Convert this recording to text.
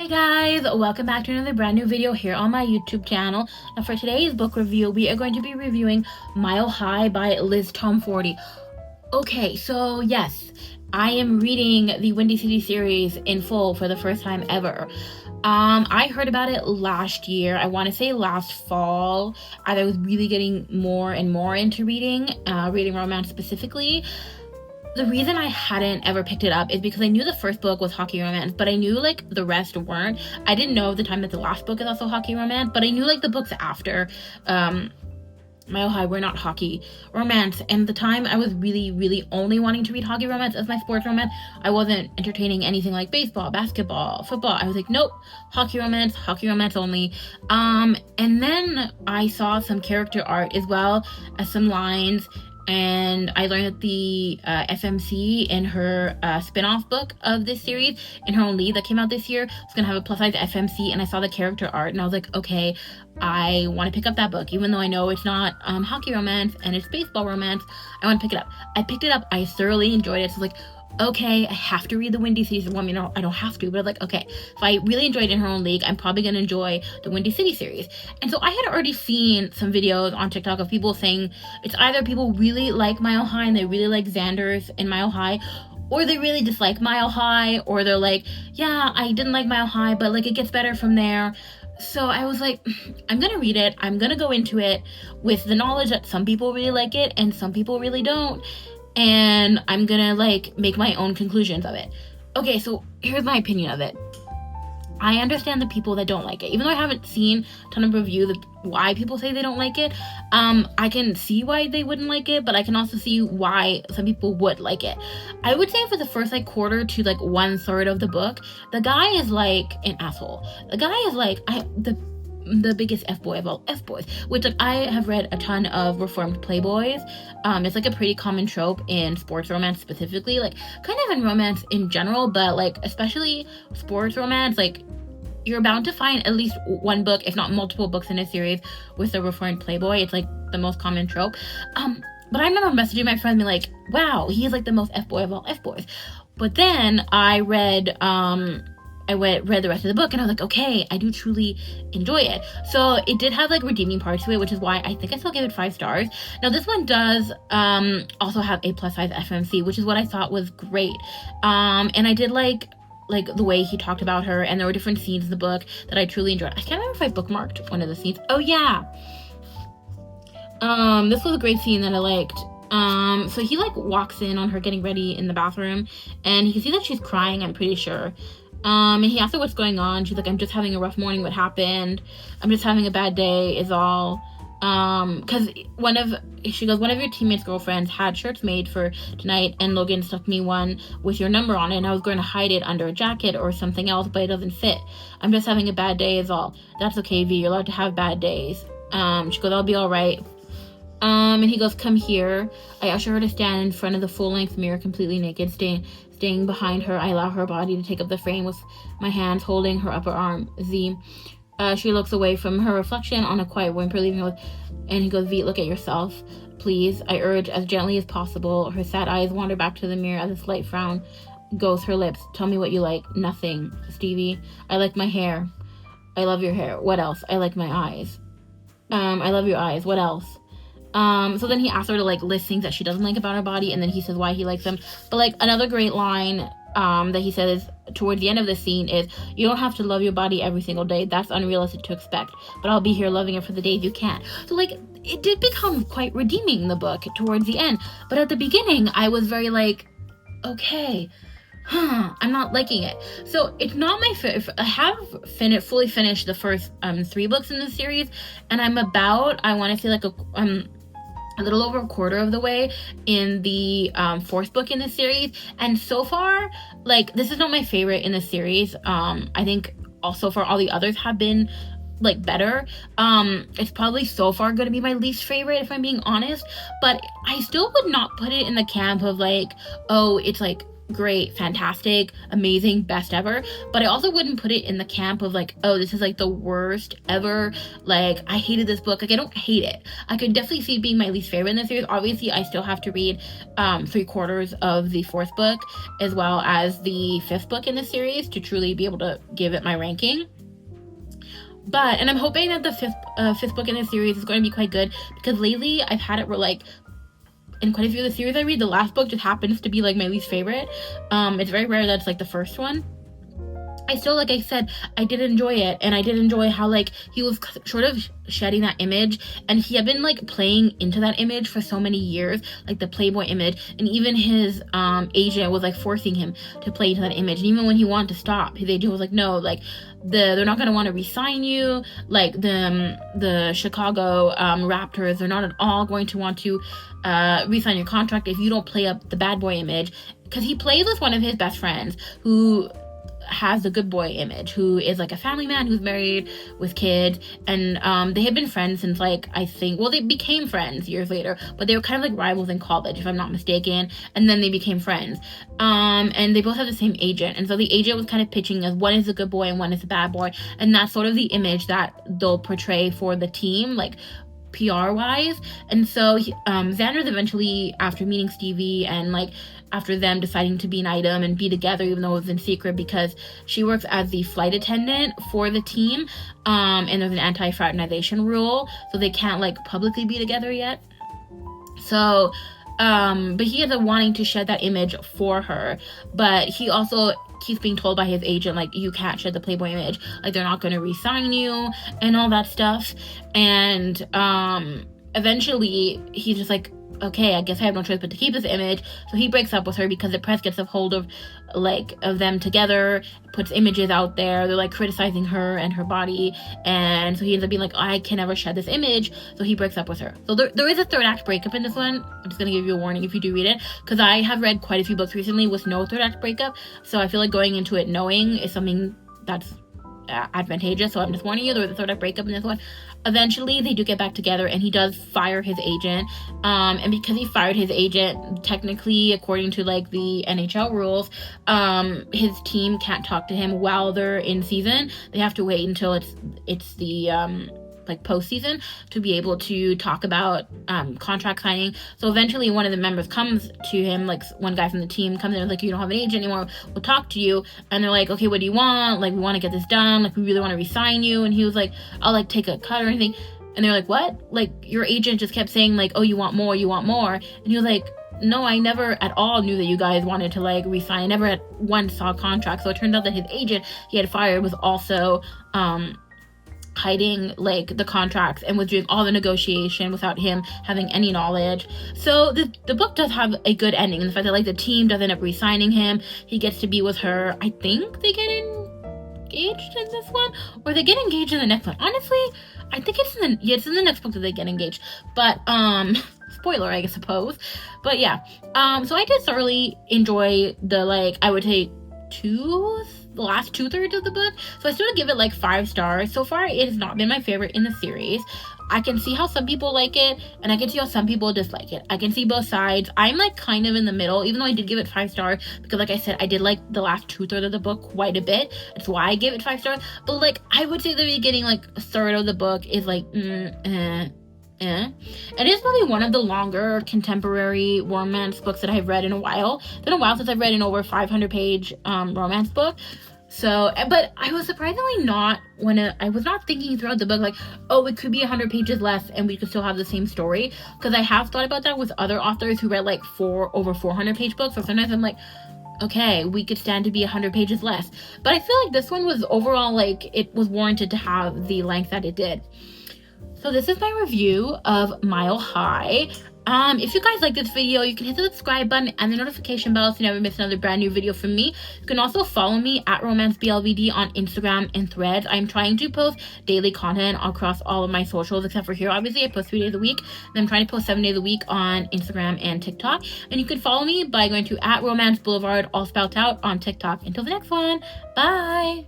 Hey guys, welcome back to another brand new video here on my YouTube channel. Now for today's book review, we are going to be reviewing Mile High by Liz Tomforde. Okay, so yes, I am reading the Windy City series in full for the first time ever. I heard about it last year. I want to say last fall, as I was really getting more and more into reading romance specifically. The reason I hadn't ever picked it up is because I knew the first book was hockey romance, but I knew like the rest weren't. I didn't know at the time that the last book is also hockey romance, but I knew like the books after Mile High were not hockey romance. And at the time I was really only wanting to read hockey romance as my sports romance. I wasn't entertaining anything like baseball, basketball, football. I was like, nope, hockey romance only. And then I saw some character art as well as some lines. And I learned that the FMC in her spin-off book of this series, in her own lead that came out this year, was going to have a plus-size FMC, and I saw the character art, and I was like, okay, I want to pick up that book, even though I know it's not hockey romance, and it's baseball romance. I want to pick it up. I picked it up. I thoroughly enjoyed it. So like, okay, I have to read the Windy City. Well, I mean, I don't have to, but I'm like, okay, if I really enjoyed In Her Own League, I'm probably going to enjoy the Windy City series. And so I had already seen some videos on TikTok of people saying it's either people really like Mile High and they really like Xander's in Mile High, or they really dislike Mile High, or they're like, yeah, I didn't like Mile High, but like it gets better from there. So I was like, I'm going to read it. I'm going to go into it with the knowledge that some people really like it and some people really don't. And I'm gonna like make my own conclusions of it. Okay, so here's my opinion of it. I understand the people that don't like it, even though I haven't seen a ton of reviews of why people say they don't like it. I can see why they wouldn't like it, but I can also see why some people would like it. I would say for the first like quarter to like 1/3 of the book, the guy is like an asshole. The guy is like the biggest F-boy of all F-boys, which like I have read a ton of reformed playboys. It's like a pretty common trope in sports romance specifically, like kind of in romance in general, but like especially sports romance, like you're bound to find at least one book, if not multiple books in a series with a reformed playboy. It's like the most common trope. But I remember messaging my friend being like, wow, he's like the most F-boy of all F-boys. But then I read read the rest of the book and I was like, okay, I do truly enjoy it. So it did have like redeeming parts to it, which is why I think I still give it 5 stars. Now this one does also have a plus size FMC, which is what I thought was great. And I did like the way he talked about her, and there were different scenes in the book that I truly enjoyed. I can't remember if I bookmarked one of the scenes. Oh yeah. This was a great scene that I liked. So he like walks in on her getting ready in the bathroom, and he can see that she's crying, I'm pretty sure. And he asked her what's going on. She's like, I'm just having a rough morning. What happened? I'm just having a bad day is all. Because she goes, one of your teammates' girlfriends had shirts made for tonight, and Logan stuck me one with your number on it, and I was going to hide it under a jacket or something else, but it doesn't fit. I'm just having a bad day is all. That's okay, V. You're allowed to have bad days. She goes, I'll be all right. And he goes, come here. I usher her to stand in front of the full-length mirror, completely naked, staying behind her. I allow her body to take up the frame with my hands holding her upper arm. Z. She looks away from her reflection on a quiet whimper, leaving her with, and he goes, V, look at yourself, please. I urge as gently as possible. Her sad eyes wander back to the mirror as a slight frown goes her lips. Tell me what you like. Nothing, Stevie. I like my hair. I love your hair. What else? I like my eyes. I love your eyes. What else? So then he asks her to like list things that she doesn't like about her body, and then he says why he likes them. But like another great line that he says towards the end of the scene is, you don't have to love your body every single day. That's unrealistic to expect, but I'll be here loving it for the days you can. So like it did become quite redeeming, the book, towards the end. But at the beginning I was very like, okay, I'm not liking it. So it's not my favorite. I have fully finished the first 3 books in the series, and I'm about, I want to say like a little over a quarter of the way in the 4th book in the series, and so far, like, this is not my favorite in the series. I think also far all the others have been like better. It's probably so far going to be my least favorite, if I'm being honest, but I still would not put it in the camp of like, oh, it's like great, fantastic, amazing, best ever, but I also wouldn't put it in the camp of like, oh, this is like the worst ever, like I hated this book. Like, I don't hate it. I could definitely see it being my least favorite in the series. Obviously I still have to read 3/4 of the 4th book as well as the 5th book in the series to truly be able to give it my ranking. And I'm hoping that the 5th book in the series is going to be quite good, because lately I've had it where like in quite a few of the series I read, the last book just happens to be like my least favorite. It's very rare that it's like the first one. I still, like I said, I did enjoy it, and I did enjoy how like he was sort of shedding that image, and he had been like playing into that image for so many years, like the Playboy image, and even his agent was like forcing him to play into that image. And even when he wanted to stop, his agent was like, no, like they're not going to want to re-sign you, like the Chicago Raptors, they're not at all going to want to re-sign your contract if you don't play up the bad boy image, because he plays with one of his best friends who has the good boy image, who is like a family man who's married with kids, and they had been friends since like, I think, well, they became friends years later, but they were kind of like rivals in college, if I'm not mistaken, and then they became friends, and they both have the same agent, and so the agent was kind of pitching as one is a good boy and one is a bad boy, and that's sort of the image that they'll portray for the team, like PR wise. And so Xander's eventually, after meeting Stevie and like after them deciding to be an item and be together, even though it was in secret, because she works as the flight attendant for the team, and there's an anti-fraternization rule, so they can't like publicly be together yet. So but he ends up wanting to shed that image for her, but he also keeps being told by his agent, like, you can't shed the Playboy image, like they're not going to re-sign you and all that stuff. And eventually he's just like, okay, I guess I have no choice but to keep this image. So he breaks up with her because the press gets a hold of them together, puts images out there, they're like criticizing her and her body, and so he ends up being like, I can never shed this image, so he breaks up with her. So there is a 3rd act breakup in this one. I'm just gonna give you a warning if you do read it, because I have read quite a few books recently with no 3rd act breakup, so I feel like going into it knowing is something that's advantageous, so I'm just warning you, there was a 3rd act breakup in this one. Eventually they do get back together, and he does fire his agent, and because he fired his agent, technically according to like the NHL rules, his team can't talk to him while they're in season. They have to wait until it's the like postseason to be able to talk about contract signing. So eventually one of the members comes to him, like one guy from the team comes in and like, you don't have an agent anymore, we'll talk to you. And they're like, okay, what do you want? Like, we want to get this done, like we really want to re-sign you. And he was like, I'll like take a cut or anything. And they're like, what? Like, your agent just kept saying like, oh, you want more. And he was like, no, I never at all knew that you guys wanted to like re-sign. I never at once saw a contract. So it turned out that his agent he had fired was also hiding like the contracts and was doing all the negotiation without him having any knowledge. So the book does have a good ending in the fact that like the team does end up re-signing him. He gets to be with her. I think they get engaged in this one, or they get engaged in the next one. Honestly, I think it's in the next book that they get engaged. But spoiler, I suppose. But yeah, so I did thoroughly enjoy the, like, I would say the last 2/3 of the book, so I still give it like 5 stars. So far it has not been my favorite in the series. I can see how some people like it, and I can see how some people dislike it. I can see both sides. I'm like kind of in the middle, even though I did give it 5 stars, because like I said, I did like the last 2/3 of the book quite a bit. That's why I gave it 5 stars. But like, I would say the beginning, like a third of the book is like and it's probably one of the longer contemporary romance books that I've read in a while. It's been a while since I've read an over 500-page romance book. So, but I was surprisingly I was not thinking throughout the book like, oh, it could be 100 pages less and we could still have the same story, because I have thought about that with other authors who read like over 400-page books. So sometimes I'm like, okay, we could stand to be 100 pages less. But I feel like this one was overall, like, it was warranted to have the length that it did. So this is my review of Mile High. If you guys like this video, you can hit the subscribe button and the notification bell so you never miss another brand new video from me. You can also follow me at RomanceBLVD on Instagram and Threads. I'm trying to post daily content across all of my socials except for here. Obviously, I post 3 days a week, and I'm trying to post 7 days a week on Instagram and TikTok. And you can follow me by going to @RomanceBoulevard, all spelled out, on TikTok. Until the next one, bye!